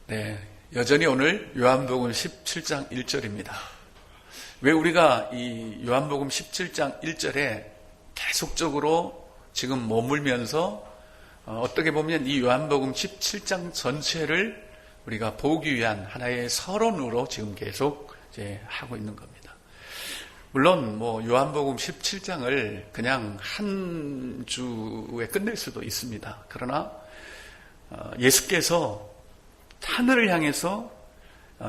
네, 여전히 오늘 요한복음 17장 1절입니다. 왜 우리가 이 요한복음 17장 1절에 계속적으로 지금 머물면서 어떻게 보면 이 요한복음 17장 전체를 우리가 보기 위한 하나의 서론으로 지금 계속 이제 하고 있는 겁니다. 물론 요한복음 17장을 그냥 한 주에 끝낼 수도 있습니다. 그러나 예수께서 하늘을 향해서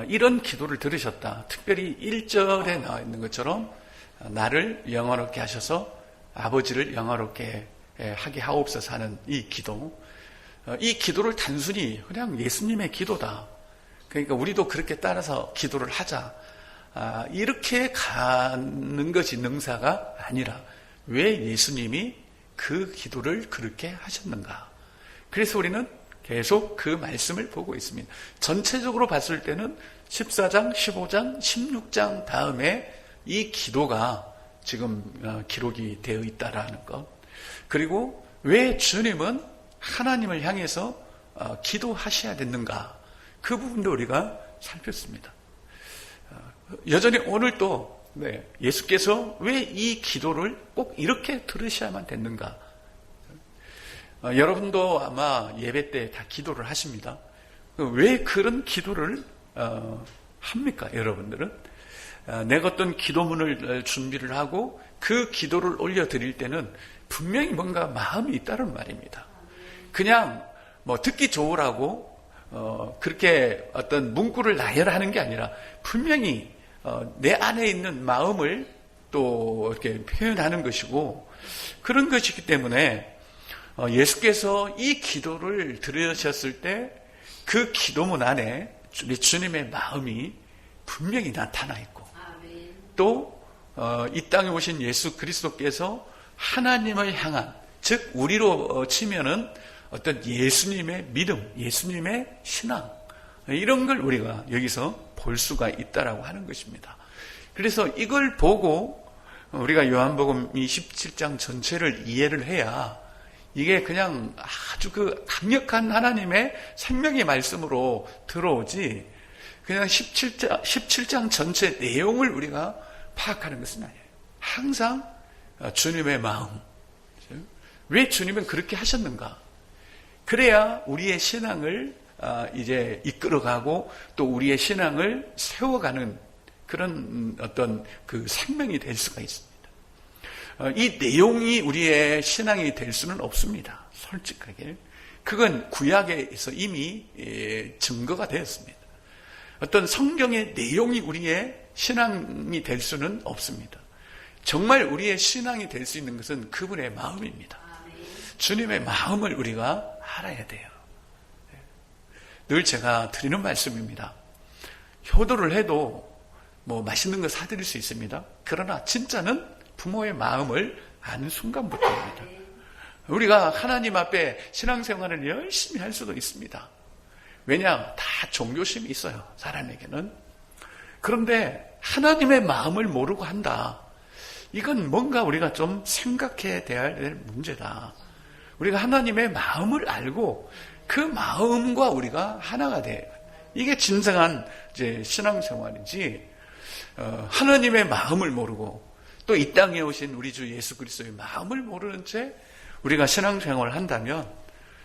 이런 기도를 들으셨다. 특별히 1절에 나와 있는 것처럼 나를 영화롭게 하셔서 아버지를 영화롭게 하게 하옵소서 하는 이 기도. 이 기도를 단순히 그냥 예수님의 기도다. 그러니까 우리도 그렇게 따라서 기도를 하자. 이렇게 가는 것이 능사가 아니라 왜 예수님이 그 기도를 그렇게 하셨는가. 그래서 우리는 계속 그 말씀을 보고 있습니다. 전체적으로 봤을 때는 14장, 15장, 16장 다음에 이 기도가 지금 기록이 되어 있다라는 것. 그리고 왜 주님은 하나님을 향해서 기도하셔야 됐는가. 그 부분도 우리가 살폈습니다. 여전히 오늘도 예수께서 왜 이 기도를 꼭 이렇게 들으셔야만 됐는가. 여러분도 아마 예배 때 다 기도를 하십니다. 왜 그런 기도를 합니까? 여러분들은 내가 어떤 기도문을 준비를 하고 그 기도를 올려드릴 때는 분명히 뭔가 마음이 있다는 말입니다. 그냥 듣기 좋으라고 그렇게 어떤 문구를 나열하는 게 아니라 분명히 내 안에 있는 마음을 또 이렇게 표현하는 것이고, 그런 것이기 때문에 예수께서 이 기도를 들으셨을 때 그 기도문 안에 우리 주님의 마음이 분명히 나타나 있고, 또 이 땅에 오신 예수 그리스도께서 하나님을 향한, 즉 우리로 치면은 어떤 예수님의 믿음, 예수님의 신앙, 이런 걸 우리가 여기서 볼 수가 있다라고 하는 것입니다. 그래서 이걸 보고 우리가 요한복음 17장 전체를 이해를 해야 이게 그냥 아주 그 강력한 하나님의 생명의 말씀으로 들어오지, 그냥 17장 전체 내용을 우리가 파악하는 것은 아니에요. 항상 주님의 마음, 왜 주님은 그렇게 하셨는가. 그래야 우리의 신앙을 이제 이끌어가고 또 우리의 신앙을 세워가는 그런 어떤 그 생명이 될 수가 있습니다. 이 내용이 우리의 신앙이 될 수는 없습니다. 솔직하게. 그건 구약에서 이미 증거가 되었습니다. 어떤 성경의 내용이 우리의 신앙이 될 수는 없습니다. 정말 우리의 신앙이 될 수 있는 것은 그분의 마음입니다. 주님의 마음을 우리가 알아야 돼요. 늘 제가 드리는 말씀입니다. 효도를 해도 맛있는 거 사드릴 수 있습니다. 그러나 진짜는 부모의 마음을 아는 순간부터입니다. 우리가 하나님 앞에 신앙생활을 열심히 할 수도 있습니다. 왜냐? 다 종교심이 있어요, 사람에게는. 그런데 하나님의 마음을 모르고 한다. 이건 뭔가 우리가 좀 생각해야 될 문제다. 우리가 하나님의 마음을 알고 그 마음과 우리가 하나가 돼요. 이게 진정한 이제 신앙생활이지, 하나님의 마음을 모르고 또 이 땅에 오신 우리 주 예수 그리스도의 마음을 모르는 채 우리가 신앙생활을 한다면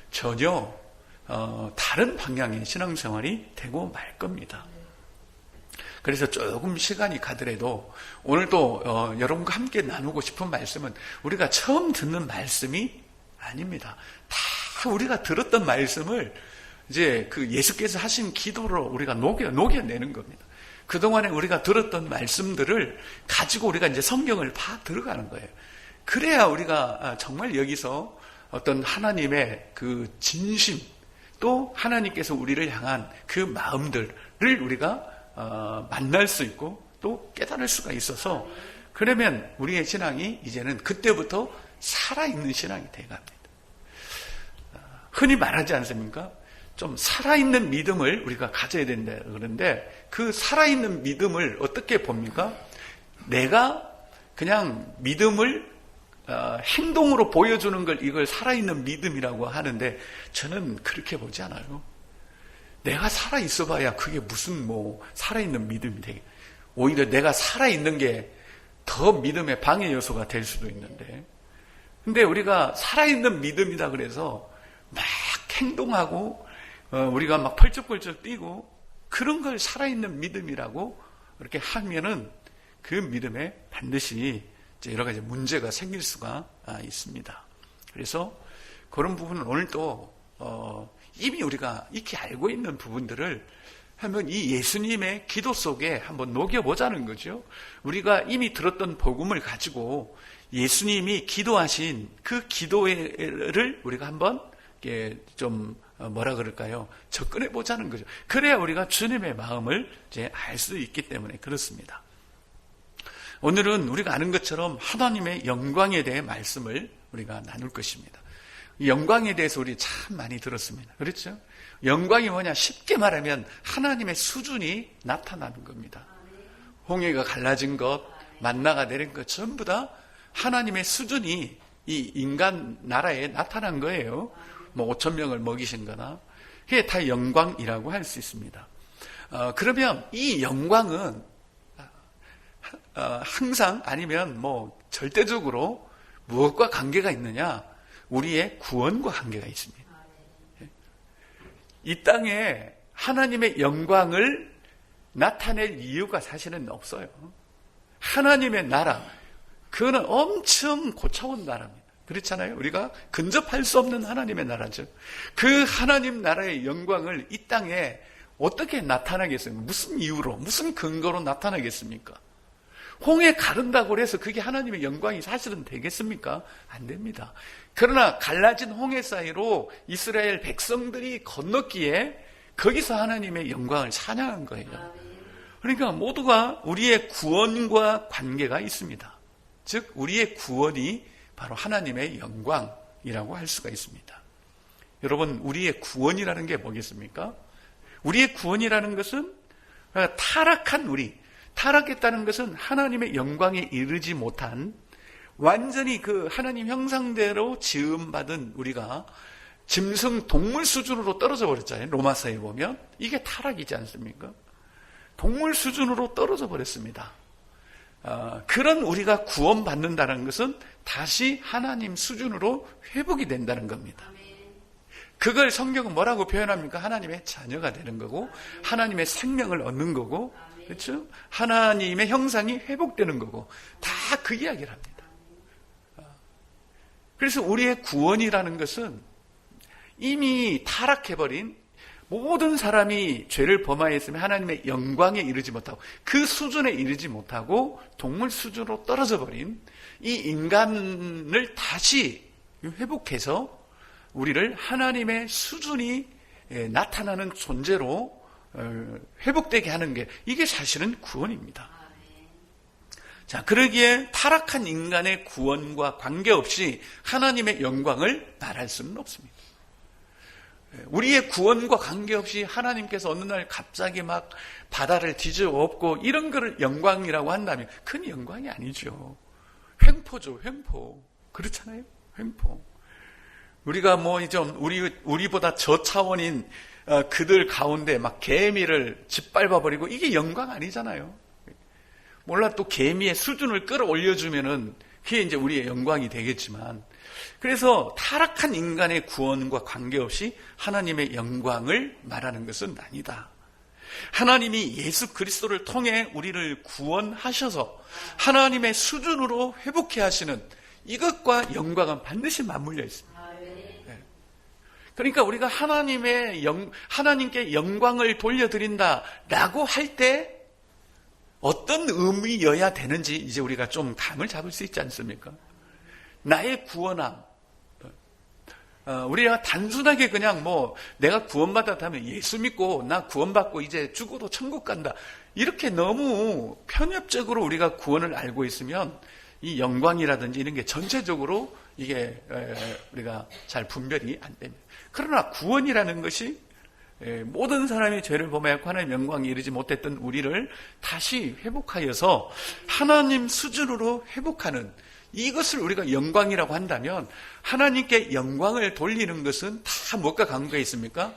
전혀 다른 방향의 신앙생활이 되고 말 겁니다. 그래서 조금 시간이 가더라도 오늘도 여러분과 함께 나누고 싶은 말씀은 우리가 처음 듣는 말씀이 아닙니다. 다 우리가 들었던 말씀을 이제 그 예수께서 하신 기도로 우리가 녹여내는 겁니다. 그동안에 우리가 들었던 말씀들을 가지고 우리가 이제 성경을 파 들어가는 거예요. 그래야 우리가 정말 여기서 어떤 하나님의 그 진심, 또 하나님께서 우리를 향한 그 마음들을 우리가 만날 수 있고 또 깨달을 수가 있어서, 그러면 우리의 신앙이 이제는 그때부터 살아있는 신앙이 되어갑니다. 흔히 말하지 않습니까? 좀 살아있는 믿음을 우리가 가져야 된다 그러는데, 그 살아있는 믿음을 어떻게 봅니까? 내가 그냥 믿음을 행동으로 보여주는 걸 이걸 살아있는 믿음이라고 하는데, 저는 그렇게 보지 않아요. 내가 살아있어 봐야 그게 무슨 살아있는 믿음이 되게. 오히려 내가 살아있는 게 더 믿음의 방해 요소가 될 수도 있는데. 근데 우리가 살아있는 믿음이다 그래서 막 행동하고, 우리가 막 펄쩍펄쩍 뛰고, 그런 걸 살아있는 믿음이라고 이렇게 하면은 그 믿음에 반드시 이제 여러 가지 문제가 생길 수가 있습니다. 그래서 그런 부분은 오늘 또, 이미 우리가 익히 알고 있는 부분들을 한번 이 예수님의 기도 속에 한번 녹여보자는 거죠. 우리가 이미 들었던 복음을 가지고 예수님이 기도하신 그 기도를 우리가 한번 좀 뭐라 그럴까요? 접근해 보자는 거죠. 그래야 우리가 주님의 마음을 이제 알 수 있기 때문에 그렇습니다. 오늘은 우리가 아는 것처럼 하나님의 영광에 대해 말씀을 우리가 나눌 것입니다. 영광에 대해서 우리 참 많이 들었습니다. 그렇죠? 영광이 뭐냐? 쉽게 말하면 하나님의 수준이 나타나는 겁니다. 홍해가 갈라진 것, 만나가 내린 것 전부 다 하나님의 수준이 이 인간 나라에 나타난 거예요. 5,000명을 먹이신 거나. 그게 다 영광이라고 할 수 있습니다. 그러면 이 영광은 항상 아니면 절대적으로 무엇과 관계가 있느냐? 우리의 구원과 관계가 있습니다. 이 땅에 하나님의 영광을 나타낼 이유가 사실은 없어요. 하나님의 나라, 그거는 엄청 고차원 나라입니다. 그렇잖아요. 우리가 근접할 수 없는 하나님의 나라죠. 그 하나님 나라의 영광을 이 땅에 어떻게 나타나겠습니까? 무슨 이유로, 무슨 근거로 나타나겠습니까? 홍해 가른다고 해서 그게 하나님의 영광이 사실은 되겠습니까? 안 됩니다. 그러나 갈라진 홍해 사이로 이스라엘 백성들이 건넜기에 거기서 하나님의 영광을 찬양한 거예요. 그러니까 모두가 우리의 구원과 관계가 있습니다. 즉 우리의 구원이 바로 하나님의 영광이라고 할 수가 있습니다. 여러분, 우리의 구원이라는 게 뭐겠습니까? 우리의 구원이라는 것은 타락한 타락했다는 것은 하나님의 영광에 이르지 못한, 완전히 그 하나님 형상대로 지음받은 우리가 짐승 동물 수준으로 떨어져 버렸잖아요. 로마서에 보면 이게 타락이지 않습니까? 동물 수준으로 떨어져 버렸습니다. 그런 우리가 구원받는다는 것은 다시 하나님 수준으로 회복이 된다는 겁니다. 그걸 성경은 뭐라고 표현합니까? 하나님의 자녀가 되는 거고, 하나님의 생명을 얻는 거고, 그렇죠? 하나님의 형상이 회복되는 거고, 다 그 이야기를 합니다. 그래서 우리의 구원이라는 것은 이미 타락해버린 모든 사람이 죄를 범하였으면 하나님의 영광에 이르지 못하고, 그 수준에 이르지 못하고 동물 수준으로 떨어져 버린 이 인간을 다시 회복해서 우리를 하나님의 수준이 나타나는 존재로 회복되게 하는 게, 이게 사실은 구원입니다. 자, 그러기에 타락한 인간의 구원과 관계없이 하나님의 영광을 말할 수는 없습니다. 우리의 구원과 관계없이 하나님께서 어느 날 갑자기 막 바다를 뒤집어엎고 이런 거를 영광이라고 한다면 그건 영광이 아니죠. 횡포죠, 횡포. 그렇잖아요, 횡포. 우리가 우리보다 저차원인 그들 가운데 막 개미를 짓밟아버리고, 이게 영광 아니잖아요. 몰라, 또 개미의 수준을 끌어올려주면은 그게 이제 우리의 영광이 되겠지만, 그래서 타락한 인간의 구원과 관계없이 하나님의 영광을 말하는 것은 아니다. 하나님이 예수 그리스도를 통해 우리를 구원하셔서 하나님의 수준으로 회복해 하시는 이것과 영광은 반드시 맞물려 있습니다. 그러니까 우리가 하나님께 영광을 돌려드린다라고 할 때 어떤 의미여야 되는지 이제 우리가 좀 감을 잡을 수 있지 않습니까? 나의 구원함. 우리가 단순하게 그냥 내가 구원받았다면 예수 믿고 나 구원받고 이제 죽어도 천국 간다, 이렇게 너무 편협적으로 우리가 구원을 알고 있으면 이 영광이라든지 이런 게 전체적으로 이게 우리가 잘 분별이 안 됩니다. 그러나 구원이라는 것이 모든 사람이 죄를 범하였고 하나님의 영광에 이르지 못했던 우리를 다시 회복하여서 하나님 수준으로 회복하는, 이것을 우리가 영광이라고 한다면 하나님께 영광을 돌리는 것은 다 무엇과 관계가 있습니까?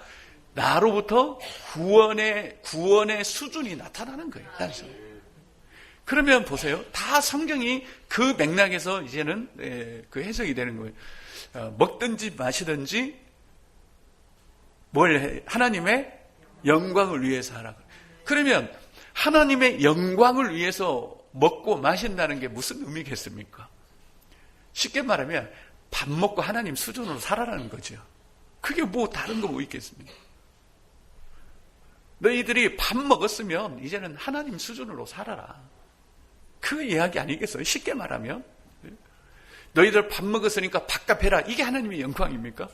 나로부터 구원의 수준이 나타나는 거예요. 그러면 보세요. 다 성경이 그 맥락에서 이제는 그 해석이 되는 거예요. 먹든지 마시든지 하나님의 영광을 위해서 하라고. 그러면 하나님의 영광을 위해서 먹고 마신다는 게 무슨 의미겠습니까? 쉽게 말하면 밥 먹고 하나님 수준으로 살아라는 거죠. 그게 뭐 다른 거 뭐 있겠습니까? 너희들이 밥 먹었으면 이제는 하나님 수준으로 살아라. 그 이야기 아니겠어요? 쉽게 말하면 너희들 밥 먹었으니까 밥값 해라. 이게 하나님의 영광입니까?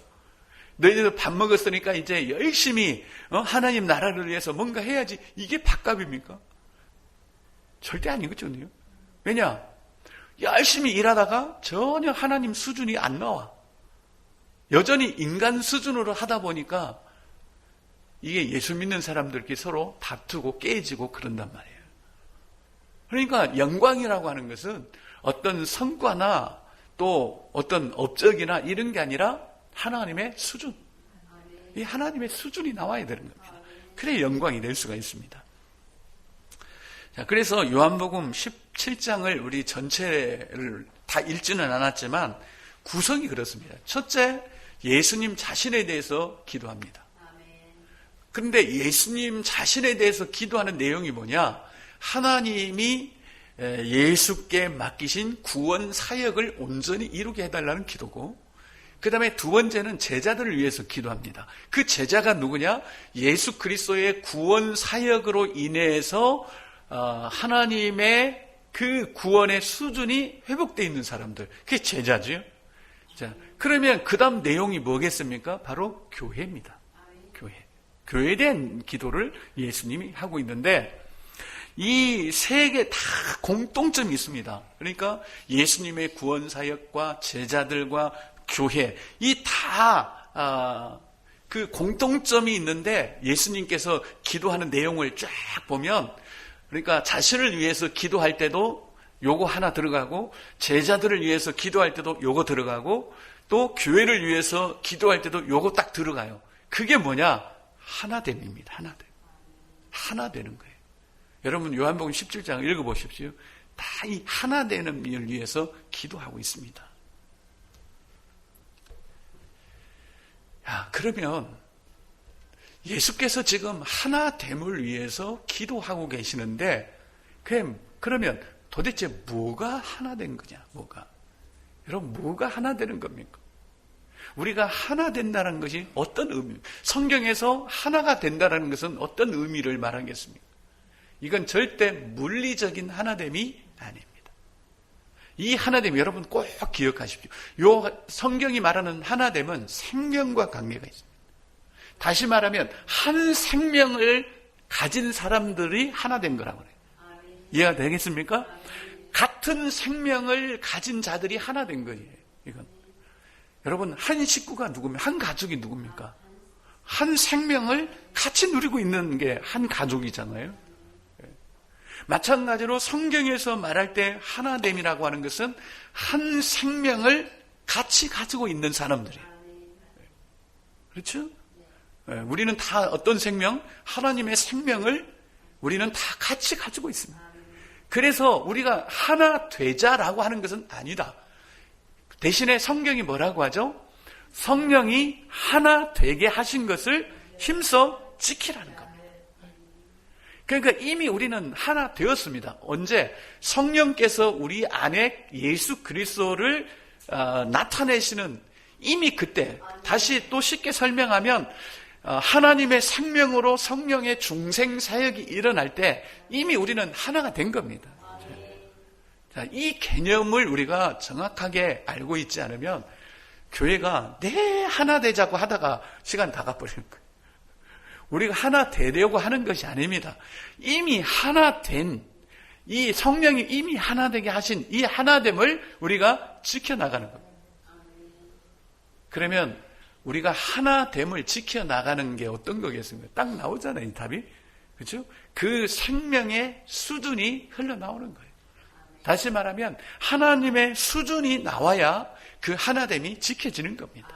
너희들 밥 먹었으니까 이제 열심히 하나님 나라를 위해서 뭔가 해야지. 이게 밥값입니까? 절대 아니거든요. 왜냐? 열심히 일하다가 전혀 하나님 수준이 안 나와. 여전히 인간 수준으로 하다 보니까 이게 예수 믿는 사람들끼리 서로 다투고 깨지고 그런단 말이에요. 그러니까 영광이라고 하는 것은 어떤 성과나 또 어떤 업적이나 이런 게 아니라 하나님의 수준. 이 하나님의 수준이 나와야 되는 겁니다. 그래야 영광이 될 수가 있습니다. 자, 그래서 요한복음 17장을 우리 전체를 다 읽지는 않았지만 구성이 그렇습니다. 첫째, 예수님 자신에 대해서 기도합니다. 그런데 예수님 자신에 대해서 기도하는 내용이 뭐냐? 하나님이 예수께 맡기신 구원 사역을 온전히 이루게 해달라는 기도고, 그 다음에 두 번째는 제자들을 위해서 기도합니다. 그 제자가 누구냐? 예수 그리스도의 구원 사역으로 인해서 하나님의 그 구원의 수준이 회복되어 있는 사람들, 그게 제자죠. 자, 그러면 그 다음 내용이 뭐겠습니까? 바로 교회입니다. 교회에 대한 기도를 예수님이 하고 있는데, 이 세 개 다 공통점이 있습니다. 그러니까 예수님의 구원 사역과 제자들과 교회, 이 다 그 공통점이 있는데, 예수님께서 기도하는 내용을 쫙 보면, 그러니까 자신을 위해서 기도할 때도 요거 하나 들어가고, 제자들을 위해서 기도할 때도 요거 들어가고, 또 교회를 위해서 기도할 때도 요거 딱 들어가요. 그게 뭐냐? 하나됨입니다. 하나 되는 거예요. 여러분 요한복음 17장 읽어보십시오. 다 이 하나되는 일을 위해서 기도하고 있습니다. 야, 그러면 예수께서 지금 하나됨을 위해서 기도하고 계시는데, 그러면 도대체 뭐가 하나된 거냐? 여러분, 뭐가 하나되는 겁니까? 우리가 하나 된다는 것이 어떤 의미? 성경에서 하나가 된다는 것은 어떤 의미를 말하겠습니까? 이건 절대 물리적인 하나됨이 아닙니다. 이 하나됨 여러분 꼭 기억하십시오. 요 성경이 말하는 하나됨은 생명과 관계가 있습니다. 다시 말하면 한 생명을 가진 사람들이 하나된 거라고 그래요. 이해가 되겠습니까? 같은 생명을 가진 자들이 하나된 거예요. 이건 여러분, 한 식구가 누구면, 한 가족이 누굽니까? 한 생명을 같이 누리고 있는 게 한 가족이잖아요. 마찬가지로 성경에서 말할 때 하나됨이라고 하는 것은 한 생명을 같이 가지고 있는 사람들이에요. 그렇죠? 우리는 다 어떤 생명? 하나님의 생명을 우리는 다 같이 가지고 있습니다. 그래서 우리가 하나 되자라고 하는 것은 아니다. 대신에 성경이 뭐라고 하죠? 성령이 하나 되게 하신 것을 힘써 지키라는 겁니다. 그러니까 이미 우리는 하나 되었습니다. 언제? 성령께서 우리 안에 예수 그리스도를 나타내시는 이미 그때. 다시 또 쉽게 설명하면 하나님의 생명으로 성령의 중생 사역이 일어날 때 이미 우리는 하나가 된 겁니다. 자, 이 개념을 우리가 정확하게 알고 있지 않으면 교회가 하나 되자고 하다가 시간 다 가버리는 거예요. 우리가 하나 되려고 하는 것이 아닙니다. 이미 하나 된, 이 성령이 이미 하나 되게 하신 이 하나됨을 우리가 지켜나가는 겁니다. 그러면 우리가 하나됨을 지켜나가는 게 어떤 거겠습니까? 딱 나오잖아요, 이 답이. 그렇죠? 그 생명의 수준이 흘러나오는 거예요. 다시 말하면 하나님의 수준이 나와야 그 하나됨이 지켜지는 겁니다.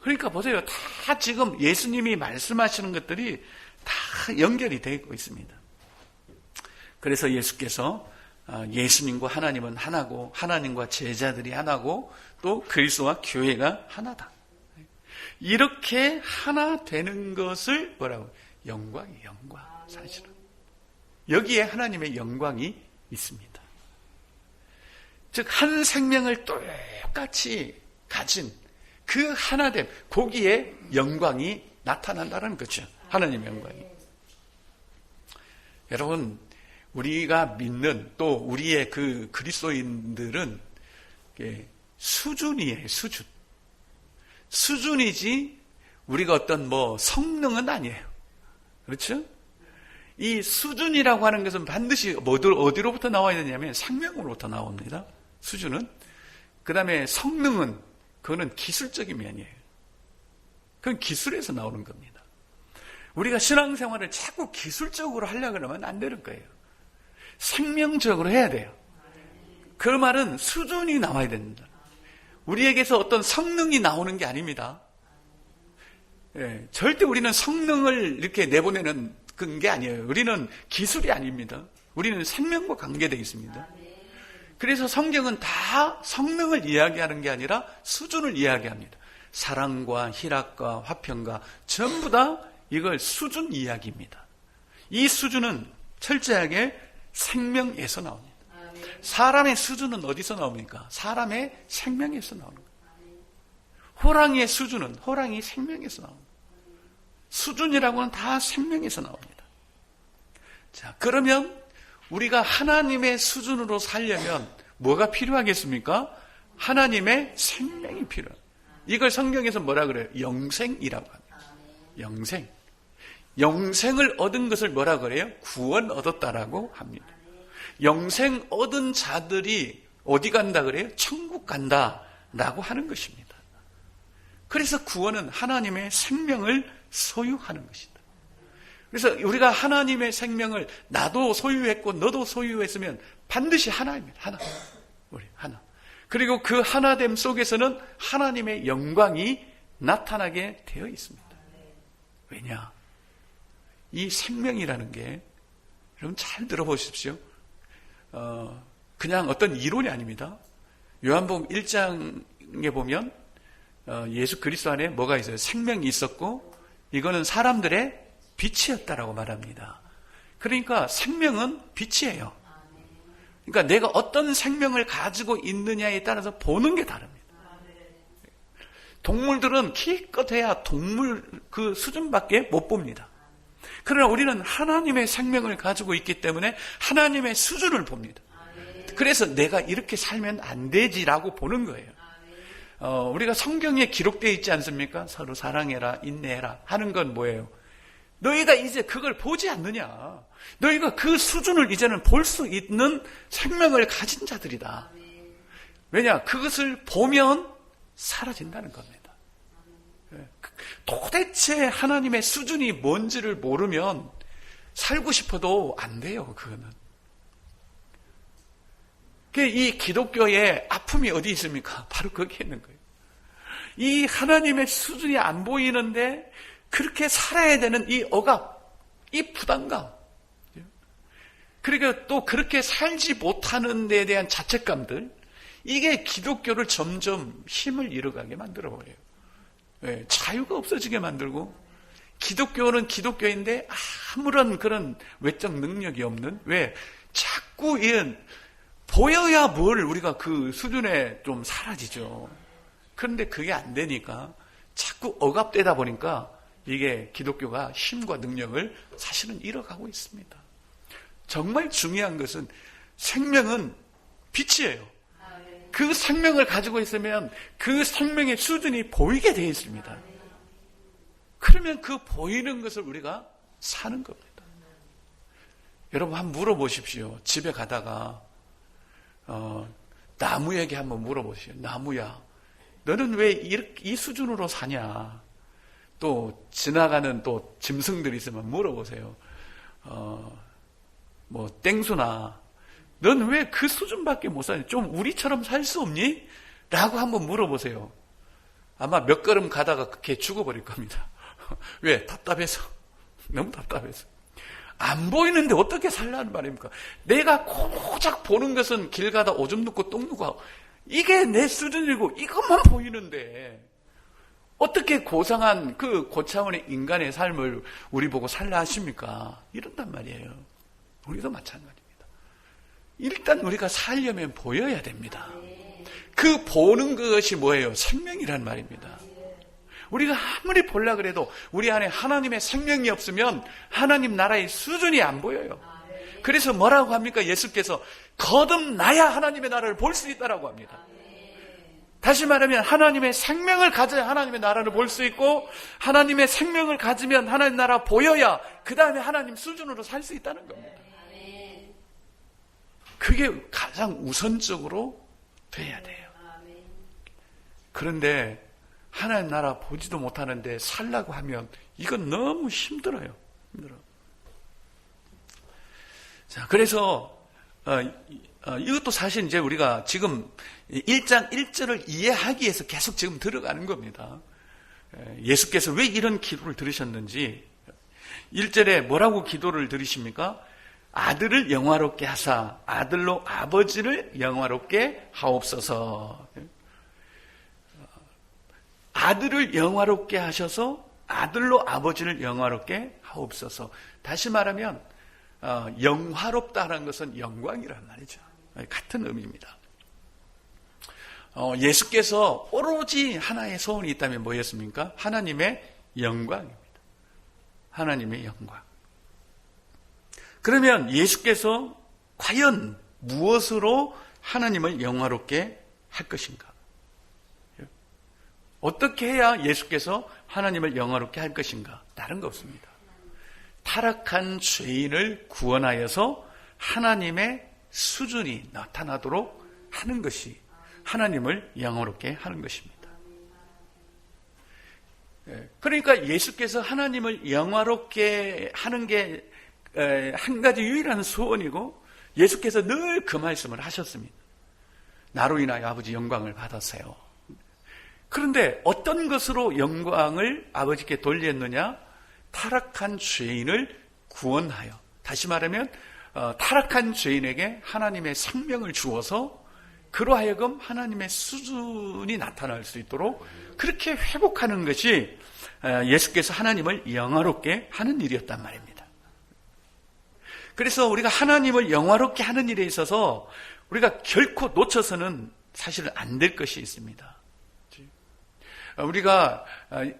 그러니까 보세요. 다 지금 예수님이 말씀하시는 것들이 다 연결이 되어 있고 있습니다. 그래서 예수께서 예수님과 하나님은 하나고 하나님과 제자들이 하나고 또 그리스도와 교회가 하나다. 이렇게 하나 되는 것을 뭐라고? 영광이에요. 영광. 사실은 여기에 하나님의 영광이 있습니다. 즉 한 생명을 똑같이 가진 그 하나됨, 거기에 영광이 나타난다는 거죠. 하나님의 영광이. 여러분, 우리가 믿는 또 우리의 그 그리스도인들은 수준이에요. 수준. 수준이지 우리가 어떤 성능은 아니에요. 그렇죠? 이 수준이라고 하는 것은 반드시 어디로부터 나와야 되냐면 생명으로부터 나옵니다. 수준은. 그 다음에 성능은 그거는 기술적인 면이에요. 그건 기술에서 나오는 겁니다. 우리가 신앙생활을 자꾸 기술적으로 하려고 하면 안 되는 거예요. 생명적으로 해야 돼요. 그 말은 수준이 나와야 됩니다. 우리에게서 어떤 성능이 나오는 게 아닙니다. 절대 우리는 성능을 이렇게 내보내는 게 아니에요. 우리는 기술이 아닙니다. 우리는 생명과 관계되어 있습니다. 그래서 성경은 다 성능을 이야기하는 게 아니라 수준을 이야기합니다. 사랑과 희락과 화평과 전부 다 이걸 수준 이야기입니다. 이 수준은 철저하게 생명에서 나옵니다. 사람의 수준은 어디서 나옵니까? 사람의 생명에서 나오는 거예요. 호랑이의 수준은 호랑이 생명에서 나옵니다. 수준이라고는 다 생명에서 나옵니다. 자, 그러면 우리가 하나님의 수준으로 살려면 뭐가 필요하겠습니까? 하나님의 생명이 필요합니다. 이걸 성경에서 뭐라 그래요? 영생이라고 합니다. 영생. 영생을 얻은 것을 뭐라 그래요? 구원 얻었다라고 합니다. 영생 얻은 자들이 어디 간다 그래요? 천국 간다라고 하는 것입니다. 그래서 구원은 하나님의 생명을 소유하는 것이다. 그래서 우리가 하나님의 생명을 나도 소유했고 너도 소유했으면 반드시 하나입니다. 하나. 우리 하나. 그리고 그 하나됨 속에서는 하나님의 영광이 나타나게 되어 있습니다. 왜냐? 이 생명이라는 게 여러분 잘 들어보십시오. 그냥 어떤 이론이 아닙니다. 요한복음 1장에 보면 예수 그리스도 안에 뭐가 있어요? 생명이 있었고 이거는 사람들의 빛이었다라고 말합니다. 그러니까 생명은 빛이에요. 그러니까 내가 어떤 생명을 가지고 있느냐에 따라서 보는 게 다릅니다. 동물들은 기껏해야 동물 그 수준밖에 못 봅니다. 그러나 우리는 하나님의 생명을 가지고 있기 때문에 하나님의 수준을 봅니다. 그래서 내가 이렇게 살면 안 되지라고 보는 거예요. 우리가 성경에 기록되어 있지 않습니까? 서로 사랑해라, 인내해라 하는 건 뭐예요? 너희가 이제 그걸 보지 않느냐? 너희가 그 수준을 이제는 볼 수 있는 생명을 가진 자들이다. 왜냐? 그것을 보면 사라진다는 겁니다. 도대체 하나님의 수준이 뭔지를 모르면 살고 싶어도 안 돼요. 그거는. 이 기독교의 아픔이 어디 있습니까? 바로 거기에 있는 거예요. 이 하나님의 수준이 안 보이는데 그렇게 살아야 되는 이 억압, 이 부담감, 그리고 또 그렇게 살지 못하는 데에 대한 자책감들, 이게 기독교를 점점 힘을 잃어가게 만들어버려요. 자유가 없어지게 만들고, 기독교는 기독교인데 아무런 그런 외적 능력이 없는, 왜? 자꾸 보여야 뭘 우리가 그 수준에 좀 사라지죠. 그런데 그게 안 되니까 자꾸 억압되다 보니까 이게 기독교가 힘과 능력을 사실은 잃어가고 있습니다. 정말 중요한 것은 생명은 빛이에요. 그 생명을 가지고 있으면 그 생명의 수준이 보이게 되어 있습니다. 그러면 그 보이는 것을 우리가 사는 겁니다. 여러분 한번 물어보십시오. 집에 가다가 나무에게 한번 물어보십시오. 나무야, 너는 왜 이 수준으로 사냐? 또 지나가는 또 짐승들이 있으면 물어보세요. 땡수나 넌 왜 그 수준밖에 못 사냐? 좀 우리처럼 살 수 없니? 라고 한번 물어보세요. 아마 몇 걸음 가다가 그렇게 죽어버릴 겁니다. 왜? 답답해서. 너무 답답해서. 안 보이는데 어떻게 살라는 말입니까? 내가 고작 보는 것은 길 가다 오줌 누고 똥 누고 하고, 이게 내 수준이고 이것만 보이는데 어떻게 고상한 그 고차원의 인간의 삶을 우리 보고 살라 하십니까? 이런단 말이에요. 우리도 마찬가지입니다. 일단 우리가 살려면 보여야 됩니다. 그 보는 것이 뭐예요? 생명이란 말입니다. 우리가 아무리 보려고 그래도 우리 안에 하나님의 생명이 없으면 하나님 나라의 수준이 안 보여요. 그래서 뭐라고 합니까? 예수께서 거듭나야 하나님의 나라를 볼 수 있다라고 합니다. 다시 말하면 하나님의 생명을 가져야 하나님의 나라를 볼 수 있고, 하나님의 생명을 가지면 하나님 나라 보여야 그 다음에 하나님 수준으로 살 수 있다는 겁니다. 그게 가장 우선적으로 돼야 돼요. 그런데 하나님 나라 보지도 못하는데 살라고 하면 이건 너무 힘들어요. 자, 그래서 이것도 사실 이제 우리가 지금 1장 1절을 이해하기 위해서 계속 지금 들어가는 겁니다. 예수께서 왜 이런 기도를 들으셨는지, 1절에 뭐라고 기도를 들으십니까? 아들을 영화롭게 하사 아들로 아버지를 영화롭게 하옵소서. 아들을 영화롭게 하셔서 아들로 아버지를 영화롭게 하옵소서. 다시 말하면 영화롭다는 것은 영광이란 말이죠. 같은 의미입니다. 예수께서 오로지 하나의 소원이 있다면 뭐였습니까? 하나님의 영광입니다. 하나님의 영광. 그러면 예수께서 과연 무엇으로 하나님을 영화롭게 할 것인가? 어떻게 해야 예수께서 하나님을 영화롭게 할 것인가? 다른 거 없습니다. 타락한 죄인을 구원하여서 하나님의 수준이 나타나도록 하는 것이 하나님을 영화롭게 하는 것입니다. 그러니까 예수께서 하나님을 영화롭게 하는 게 한 가지 유일한 소원이고, 예수께서 늘 그 말씀을 하셨습니다. 나로 인하여 아버지 영광을 받으세요. 그런데 어떤 것으로 영광을 아버지께 돌렸느냐? 타락한 죄인을 구원하여, 다시 말하면 타락한 죄인에게 하나님의 생명을 주어서 그로 하여금 하나님의 수준이 나타날 수 있도록 그렇게 회복하는 것이 예수께서 하나님을 영화롭게 하는 일이었단 말입니다. 그래서 우리가 하나님을 영화롭게 하는 일에 있어서 우리가 결코 놓쳐서는 사실은 안 될 것이 있습니다. 우리가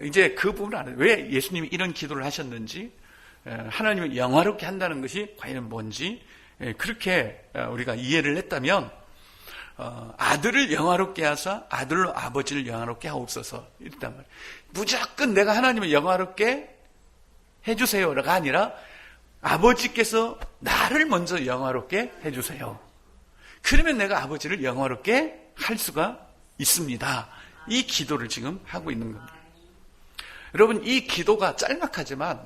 이제 그 부분을 알아요. 왜 예수님이 이런 기도를 하셨는지, 하나님을 영화롭게 한다는 것이 과연 뭔지 그렇게 우리가 이해를 했다면, 아들을 영화롭게 하사 아들로 아버지를 영화롭게 하옵소서 이랬단 말이에요. 무조건 내가 하나님을 영화롭게 해주세요가 아니라 아버지께서 나를 먼저 영화롭게 해주세요. 그러면 내가 아버지를 영화롭게 할 수가 있습니다. 이 기도를 지금 하고 있는 겁니다. 여러분, 이 기도가 짤막하지만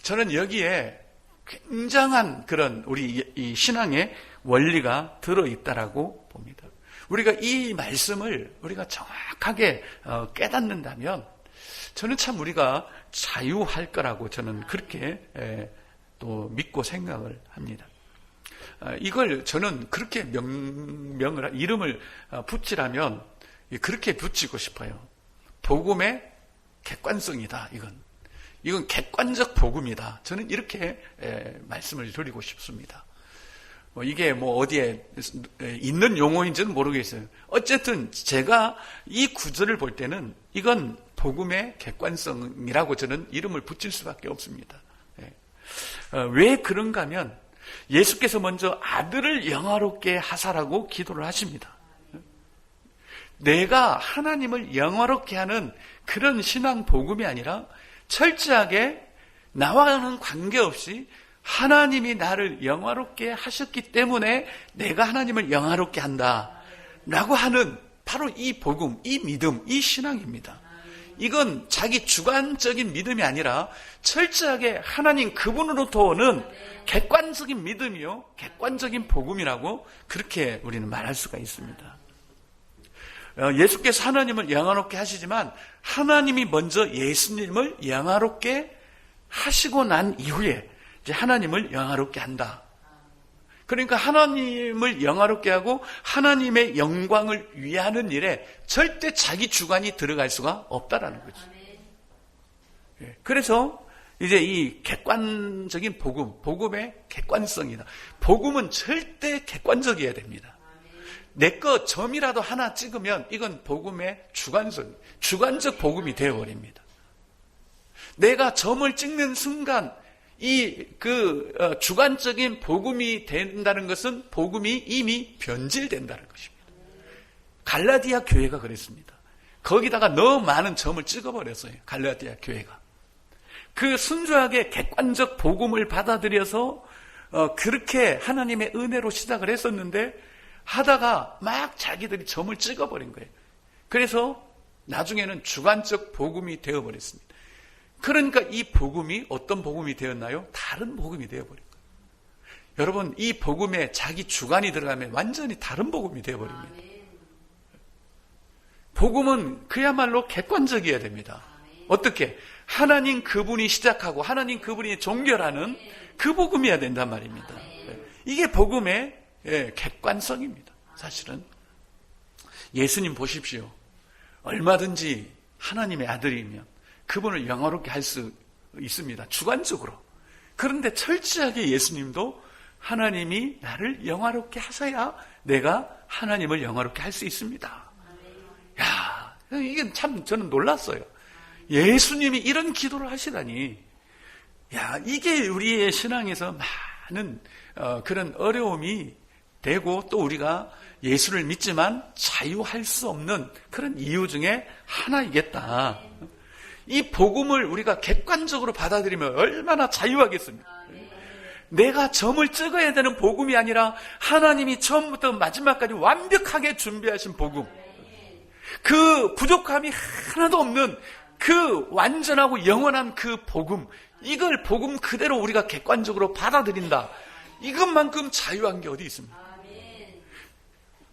저는 여기에 굉장한 그런 우리 이 신앙의 원리가 들어있다라고 봅니다. 우리가 이 말씀을 우리가 정확하게 깨닫는다면 저는 참 우리가 자유할 거라고 저는 그렇게 또 믿고 생각을 합니다. 이걸 저는 그렇게 이름을 붙이라면 그렇게 붙이고 싶어요. 복음의 객관성이다. 이건 객관적 복음이다. 저는 이렇게 말씀을 드리고 싶습니다. 이게 어디에 있는 용어인지는 모르겠어요. 어쨌든 제가 이 구절을 볼 때는 이건 복음의 객관성이라고 저는 이름을 붙일 수밖에 없습니다. 왜 그런가 하면 예수께서 먼저 아들을 영화롭게 하사라고 기도를 하십니다. 내가 하나님을 영화롭게 하는 그런 신앙 복음이 아니라 철저하게 나와는 관계없이 하나님이 나를 영화롭게 하셨기 때문에 내가 하나님을 영화롭게 한다라고 하는 바로 이 복음, 이 믿음, 이 신앙입니다. 이건 자기 주관적인 믿음이 아니라 철저하게 하나님 그분으로부터 오는 객관적인 믿음이요, 객관적인 복음이라고 그렇게 우리는 말할 수가 있습니다. 예수께서 하나님을 영화롭게 하시지만 하나님이 먼저 예수님을 영화롭게 하시고 난 이후에 이제 하나님을 영화롭게 한다. 그러니까 하나님을 영화롭게 하고 하나님의 영광을 위하는 일에 절대 자기 주관이 들어갈 수가 없다라는 거죠. 그래서 이제 이 객관적인 복음의 객관성이다. 복음은 절대 객관적이어야 됩니다. 내 거 점이라도 하나 찍으면 이건 복음의 주관적 복음이 되어버립니다. 내가 점을 찍는 순간 주관적인 복음이 된다는 것은 복음이 이미 변질된다는 것입니다. 갈라디아 교회가 그랬습니다. 거기다가 너무 많은 점을 찍어버렸어요. 갈라디아 교회가. 그 순수하게 객관적 복음을 받아들여서 그렇게 하나님의 은혜로 시작을 했었는데 하다가 막 자기들이 점을 찍어버린 거예요. 그래서 나중에는 주관적 복음이 되어버렸습니다. 그러니까 이 복음이 어떤 복음이 되었나요? 다른 복음이 되어버린 거예요. 여러분, 이 복음에 자기 주관이 들어가면 완전히 다른 복음이 되어버립니다. 복음은 그야말로 객관적이어야 됩니다. 어떻게? 하나님 그분이 시작하고 하나님 그분이 종결하는 그 복음이어야 된단 말입니다. 이게 복음의 객관성입니다. 사실은 예수님 보십시오. 얼마든지 하나님의 아들이면 그분을 영화롭게 할 수 있습니다. 주관적으로. 그런데 철저하게 예수님도 하나님이 나를 영화롭게 하셔야 내가 하나님을 영화롭게 할 수 있습니다. 야, 이게 참 저는 놀랐어요. 예수님이 이런 기도를 하시다니. 야, 이게 우리의 신앙에서 많은 그런 어려움이 되고 또 우리가 예수를 믿지만 자유할 수 없는 그런 이유 중에 하나이겠다. 이 복음을 우리가 객관적으로 받아들이면 얼마나 자유하겠습니까? 내가 점을 찍어야 되는 복음이 아니라 하나님이 처음부터 마지막까지 완벽하게 준비하신 복음. 그 부족함이 하나도 없는 그 완전하고 영원한 그 복음. 이걸 복음 그대로 우리가 객관적으로 받아들인다. 이것만큼 자유한 게 어디 있습니까?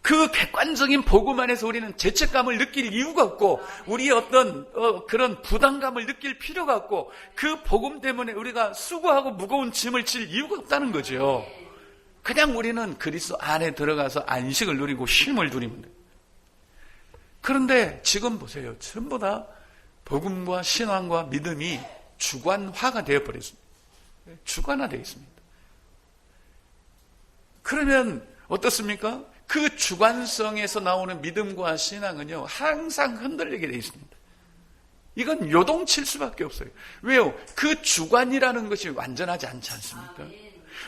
그 객관적인 복음 안에서 우리는 죄책감을 느낄 이유가 없고 우리의 어떤 그런 부담감을 느낄 필요가 없고 그 복음 때문에 우리가 수고하고 무거운 짐을 질 이유가 없다는 거죠. 그냥 우리는 그리스도 안에 들어가서 안식을 누리고 쉼을 누리면 돼요. 그런데 지금 보세요. 전부 다 복음과 신앙과 믿음이 주관화가 되어버렸습니다. 주관화되어 있습니다. 그러면 어떻습니까? 그 주관성에서 나오는 믿음과 신앙은요, 항상 흔들리게 되어 있습니다. 이건 요동칠 수밖에 없어요. 왜요? 그 주관이라는 것이 완전하지 않지 않습니까?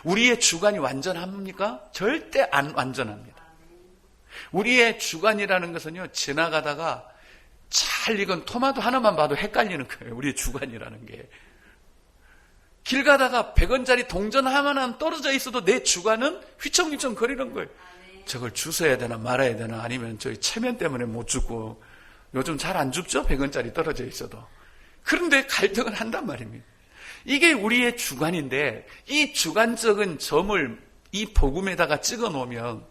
우리의 주관이 완전합니까? 절대 안 완전합니다. 우리의 주관이라는 것은요, 지나가다가 잘 익은 토마토 하나만 봐도 헷갈리는 거예요. 우리의 주관이라는 게. 길 가다가 100원짜리 동전 하나만 떨어져 있어도 내 주관은 휘청휘청 거리는 거예요. 저걸 주워야 되나 말아야 되나 아니면 저희 체면 때문에 못 줍고 요즘 잘 안 줍죠? 100원짜리 떨어져 있어도. 그런데 갈등을 한단 말입니다. 이게 우리의 주관인데 이 주관적인 점을 이 복음에다가 찍어 놓으면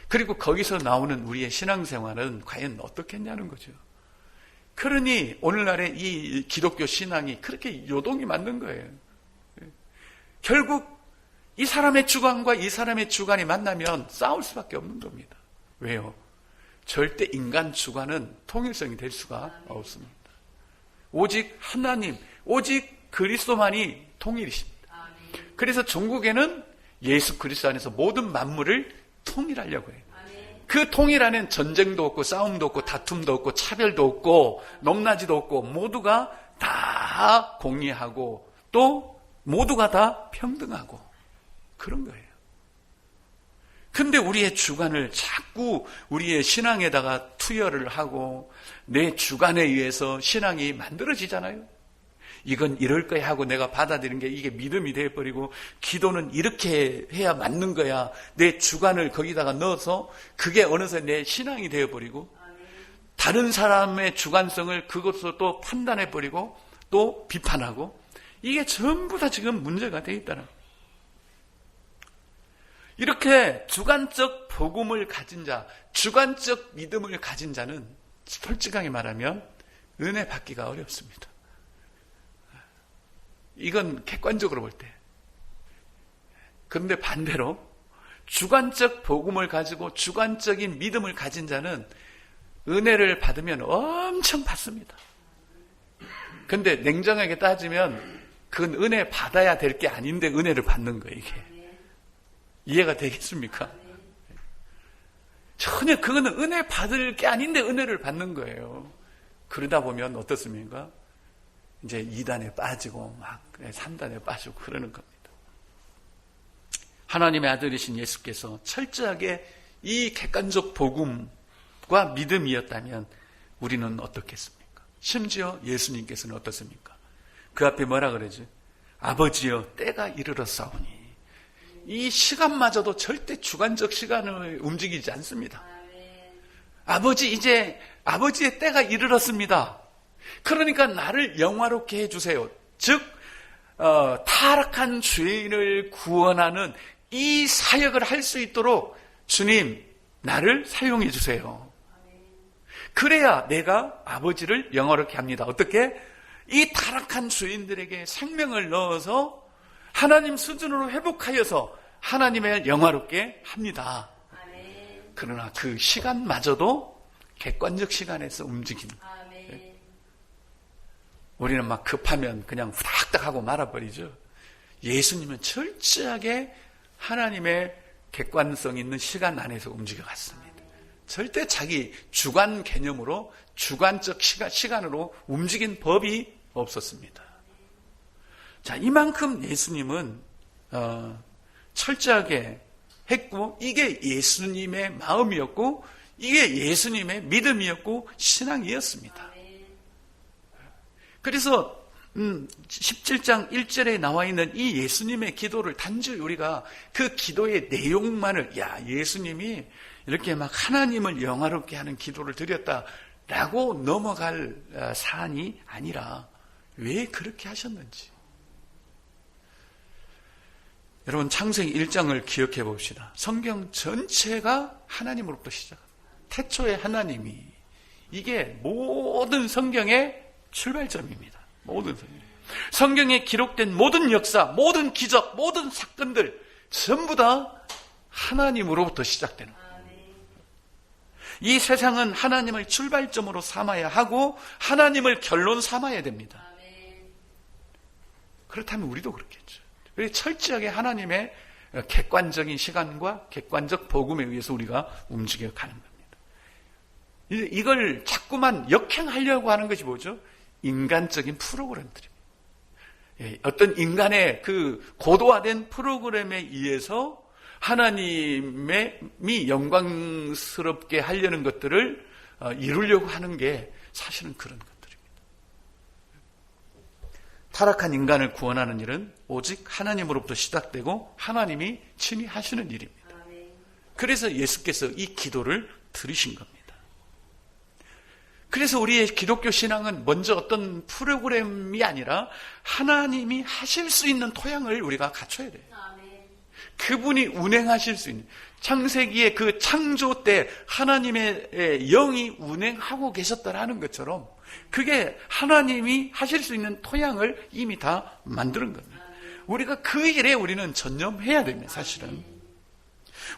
그리고 거기서 나오는 우리의 신앙생활은 과연 어떻겠냐는 거죠. 그러니 오늘날의 이 기독교 신앙이 그렇게 요동이 맞는 거예요. 결국 이 사람의 주관과 이 사람의 주관이 만나면 싸울 수밖에 없는 겁니다. 왜요? 절대 인간 주관은 통일성이 될 수가 없습니다. 오직 하나님, 오직 그리스도만이 통일이십니다. 그래서 종국에는 예수 그리스도 안에서 모든 만물을 통일하려고 해요. 그 통일 안에는 전쟁도 없고 싸움도 없고 다툼도 없고 차별도 없고 높낮이도 없고 모두가 다 공의하고 또 모두가 다 평등하고 그런 거예요. 근데 우리의 주관을 자꾸 우리의 신앙에다가 투여를 하고 내 주관에 의해서 신앙이 만들어지잖아요. 이건 이럴 거야 하고 내가 받아들인 게 이게 믿음이 되어버리고 기도는 이렇게 해야 맞는 거야. 내 주관을 거기다가 넣어서 그게 어느새 내 신앙이 되어버리고 다른 사람의 주관성을 그것으로 또 판단해버리고 또 비판하고 이게 전부 다 지금 문제가 되어 있다는 거예요. 이렇게 주관적 복음을 가진 자, 주관적 믿음을 가진 자는 솔직하게 말하면 은혜 받기가 어렵습니다. 이건 객관적으로 볼 때. 그런데 반대로 주관적 복음을 가지고 주관적인 믿음을 가진 자는 은혜를 받으면 엄청 받습니다. 그런데 냉정하게 따지면 그건 은혜 받아야 될 게 아닌데 은혜를 받는 거예요, 이게. 이해가 되겠습니까? 전혀 그거는 은혜 받을 게 아닌데 은혜를 받는 거예요. 그러다 보면 어떻습니까? 이제 2단에 빠지고 막 3단에 빠지고 그러는 겁니다. 하나님의 아들이신 예수께서 철저하게 이 객관적 복음과 믿음이었다면 우리는 어떻겠습니까? 심지어 예수님께서는 어떻습니까? 그 앞에 뭐라 그러지? 아버지여 때가 이르렀사오니. 이 시간마저도 절대 주관적 시간을 움직이지 않습니다. 아버지, 이제 아버지의 때가 이르렀습니다. 그러니까 나를 영화롭게 해주세요. 즉 타락한 죄인을 구원하는 이 사역을 할 수 있도록 주님 나를 사용해 주세요. 그래야 내가 아버지를 영화롭게 합니다. 어떻게? 이 타락한 죄인들에게 생명을 넣어서 하나님 수준으로 회복하여서 하나님을 영화롭게 합니다. 그러나 그 시간마저도 객관적 시간에서 움직이는 거예요. 우리는 막 급하면 그냥 후닥닥 하고 말아버리죠. 예수님은 철저하게 하나님의 객관성 있는 시간 안에서 움직여갔습니다. 절대 자기 주관 개념으로 주관적 시간으로 움직인 법이 없었습니다. 자, 이만큼 예수님은 철저하게 했고 이게 예수님의 마음이었고 이게 예수님의 믿음이었고 신앙이었습니다. 그래서 17장 1절에 나와 있는 이 예수님의 기도를 단지 우리가 그 기도의 내용만을 예수님이 이렇게 막 하나님을 영화롭게 하는 기도를 드렸다라고 넘어갈 사안이 아니라 왜 그렇게 하셨는지. 여러분 창세기 1장을 기억해 봅시다. 성경 전체가 하나님으로부터 시작합니다. 태초에 하나님이 이게 모든 성경의 출발점입니다. 모든 성경에 기록된 모든 역사, 모든 기적, 모든 사건들 전부 다 하나님으로부터 시작되는 거예요. 이 세상은 하나님을 출발점으로 삼아야 하고 하나님을 결론 삼아야 됩니다. 그렇다면 우리도 그렇겠죠. 철저하게 하나님의 객관적인 시간과 객관적 복음에 의해서 우리가 움직여가는 겁니다. 이걸 자꾸만 역행하려고 하는 것이 뭐죠? 인간적인 프로그램들입니다. 어떤 인간의 그 고도화된 프로그램에 의해서 하나님이 영광스럽게 하려는 것들을 이루려고 하는 게 사실은 그런 것들입니다. 타락한 인간을 구원하는 일은 오직 하나님으로부터 시작되고 하나님이 친히 하시는 일입니다. 그래서 예수께서 이 기도를 들으신 겁니다. 그래서 우리의 기독교 신앙은 먼저 어떤 프로그램이 아니라 하나님이 하실 수 있는 토양을 우리가 갖춰야 돼요. 그분이 운행하실 수 있는, 창세기의 그 창조 때 하나님의 영이 운행하고 계셨다라는 것처럼 그게 하나님이 하실 수 있는 토양을 이미 다 만드는 겁니다. 우리가 그 일에 우리는 전념해야 됩니다. 사실은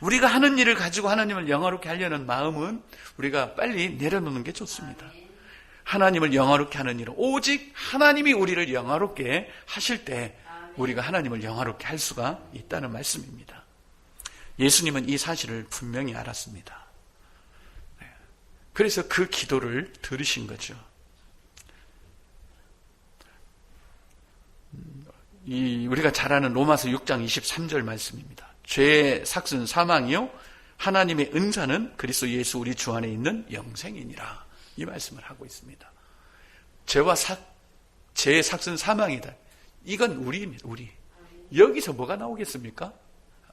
우리가 하는 일을 가지고 하나님을 영화롭게 하려는 마음은 우리가 빨리 내려놓는 게 좋습니다. 하나님을 영화롭게 하는 일은 오직 하나님이 우리를 영화롭게 하실 때 우리가 하나님을 영화롭게 할 수가 있다는 말씀입니다. 예수님은 이 사실을 분명히 알았습니다. 그래서 그 기도를 들으신 거죠. 우리가 잘 아는 로마서 6장 23절 말씀입니다. 죄의 삭은 사망이요 하나님의 은사는 그리스도 예수 우리 주 안에 있는 영생이니라. 이 말씀을 하고 있습니다. 죄의 삭은 사망이다. 이건 우리입니다. 우리. 여기서 뭐가 나오겠습니까?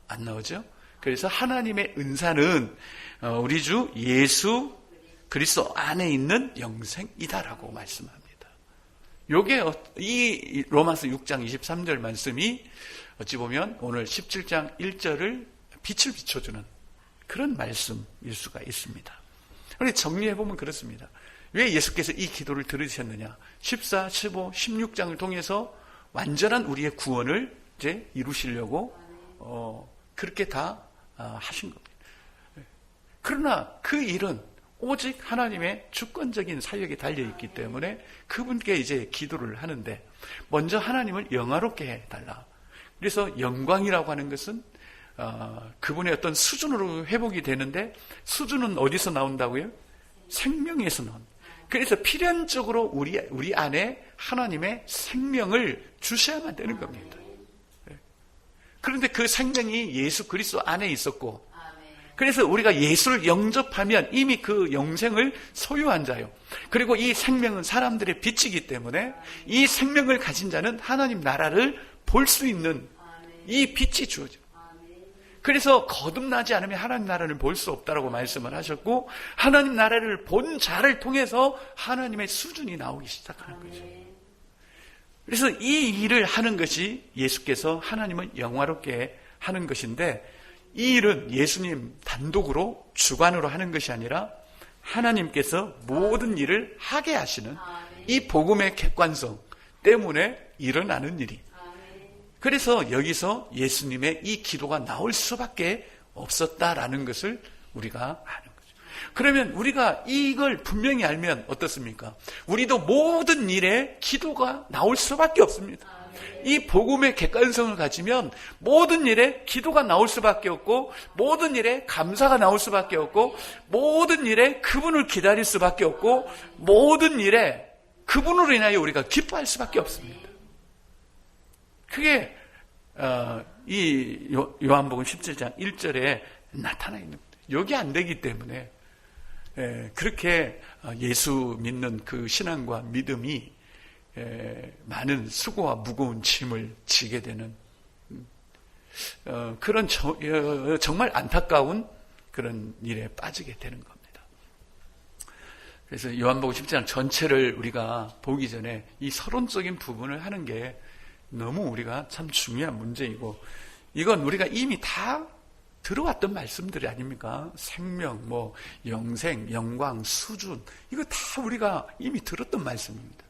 안 나오죠? 그래서 하나님의 은사는 우리 주 예수 그리스도 안에 있는 영생이다라고 말씀합니다. 요게 이 로마서 6장 23절 말씀이 어찌 보면 오늘 17장 1절을 빛을 비춰주는 그런 말씀일 수가 있습니다. 그런데 정리해보면 그렇습니다. 왜 예수께서 이 기도를 들으셨느냐? 14, 15, 16장을 통해서 완전한 우리의 구원을 이제 이루시려고 그렇게 다 하신 겁니다. 그러나 그 일은 오직 하나님의 주권적인 사역에 달려있기 때문에 그분께 이제 기도를 하는데 먼저 하나님을 영화롭게 해달라. 그래서 영광이라고 하는 것은 그분의 어떤 수준으로 회복이 되는데 수준은 어디서 나온다고요? 생명에서 나온다. 그래서 필연적으로 우리 안에 하나님의 생명을 주셔야만 되는 겁니다. 그런데 그 생명이 예수 그리스도 안에 있었고 그래서 우리가 예수를 영접하면 이미 그 영생을 소유한 자요. 그리고 이 생명은 사람들의 빛이기 때문에 이 생명을 가진 자는 하나님 나라를 볼 수 있는 이 빛이 주어져. 그래서 거듭나지 않으면 하나님 나라를 볼 수 없다라고 말씀을 하셨고 하나님 나라를 본 자를 통해서 하나님의 수준이 나오기 시작하는 거죠. 그래서 이 일을 하는 것이 예수께서 하나님을 영화롭게 하는 것인데 이 일은 예수님 단독으로 주관으로 하는 것이 아니라 하나님께서 모든 일을 하게 하시는 이 복음의 객관성 때문에 일어나는 일이. 그래서 여기서 예수님의 이 기도가 나올 수밖에 없었다라는 것을 우리가 아는 거죠. 그러면 우리가 이걸 분명히 알면 어떻습니까? 우리도 모든 일에 기도가 나올 수밖에 없습니다. 이 복음의 객관성을 가지면 모든 일에 기도가 나올 수밖에 없고 모든 일에 감사가 나올 수밖에 없고 모든 일에 그분을 기다릴 수밖에 없고 모든 일에 그분으로 인하여 우리가 기뻐할 수밖에 없습니다. 그게 이 요한복음 17장 1절에 나타나 있는 겁니다. 여기 안 되기 때문에 그렇게 예수 믿는 그 신앙과 믿음이 많은 수고와 무거운 짐을 지게 되는 그런 정말 안타까운 그런 일에 빠지게 되는 겁니다. 그래서 요한복음 10장 전체를 우리가 보기 전에 이 서론적인 부분을 하는 게 너무 우리가 참 중요한 문제이고 이건 우리가 이미 다 들어왔던 말씀들이 아닙니까? 생명, 영생, 영광, 수준 이거 다 우리가 이미 들었던 말씀입니다.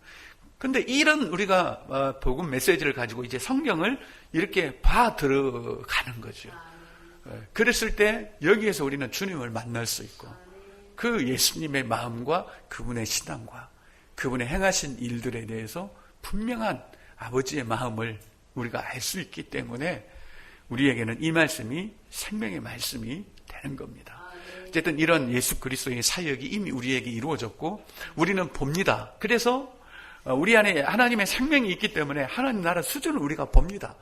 근데 이런 우리가 복음 메시지를 가지고 이제 성경을 이렇게 봐 들어가는 거죠. 그랬을 때 여기에서 우리는 주님을 만날 수 있고 그 예수님의 마음과 그분의 신앙과 그분의 행하신 일들에 대해서 분명한 아버지의 마음을 우리가 알 수 있기 때문에 우리에게는 이 말씀이 생명의 말씀이 되는 겁니다. 어쨌든 이런 예수 그리스도의 사역이 이미 우리에게 이루어졌고 우리는 봅니다. 그래서 우리 안에 하나님의 생명이 있기 때문에 하나님 나라 수준을 우리가 봅니다.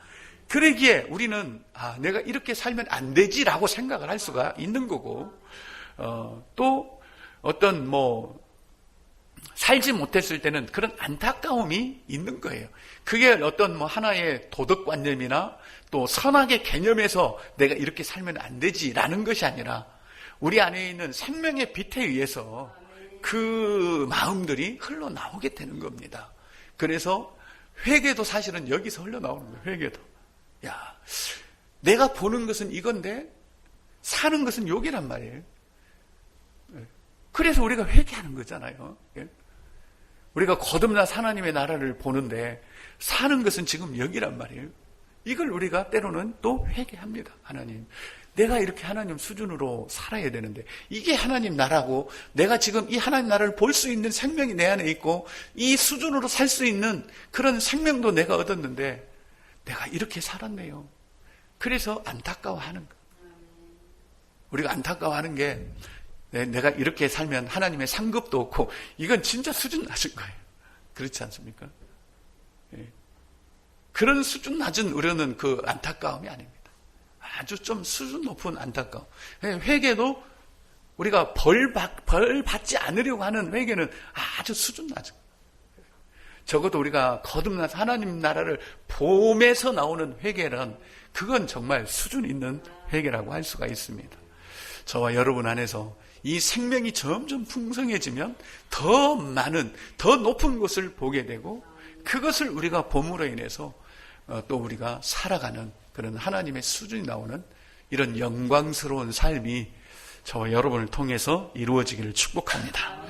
그러기에 우리는 내가 이렇게 살면 안 되지라고 생각을 할 수가 있는 거고 또 어떤 살지 못했을 때는 그런 안타까움이 있는 거예요. 그게 어떤 하나의 도덕관념이나 또 선악의 개념에서 내가 이렇게 살면 안 되지라는 것이 아니라 우리 안에 있는 생명의 빛에 의해서 그 마음들이 흘러나오게 되는 겁니다. 그래서 회개도 사실은 여기서 흘러나오는 거예요. 회개도. 내가 보는 것은 이건데 사는 것은 여기란 말이에요. 그래서 우리가 회개하는 거잖아요. 우리가 거듭나서 하나님의 나라를 보는데 사는 것은 지금 여기란 말이에요. 이걸 우리가 때로는 또 회개합니다. 하나님, 내가 이렇게 하나님 수준으로 살아야 되는데 이게 하나님 나라고 내가 지금 이 하나님 나라를 볼 수 있는 생명이 내 안에 있고 이 수준으로 살 수 있는 그런 생명도 내가 얻었는데 내가 이렇게 살았네요. 그래서 안타까워하는 거. 우리가 안타까워하는 게 내가 이렇게 살면 하나님의 상급도 없고 이건 진짜 수준 낮은 거예요. 그렇지 않습니까? 그런 수준 낮은 우려는 그 안타까움이 아닙니다. 아주 좀 수준 높은 안타까움. 회개도 우리가 벌 받지 않으려고 하는 회개는 아주 수준 낮은 거예요. 적어도 우리가 거듭나서 하나님 나라를 보면서 나오는 회개는 그건 정말 수준 있는 회개라고 할 수가 있습니다. 저와 여러분 안에서 이 생명이 점점 풍성해지면 더 많은, 더 높은 것을 보게 되고 그것을 우리가 봄으로 인해서 또 우리가 살아가는 그런 하나님의 수준이 나오는 이런 영광스러운 삶이 저와 여러분을 통해서 이루어지기를 축복합니다.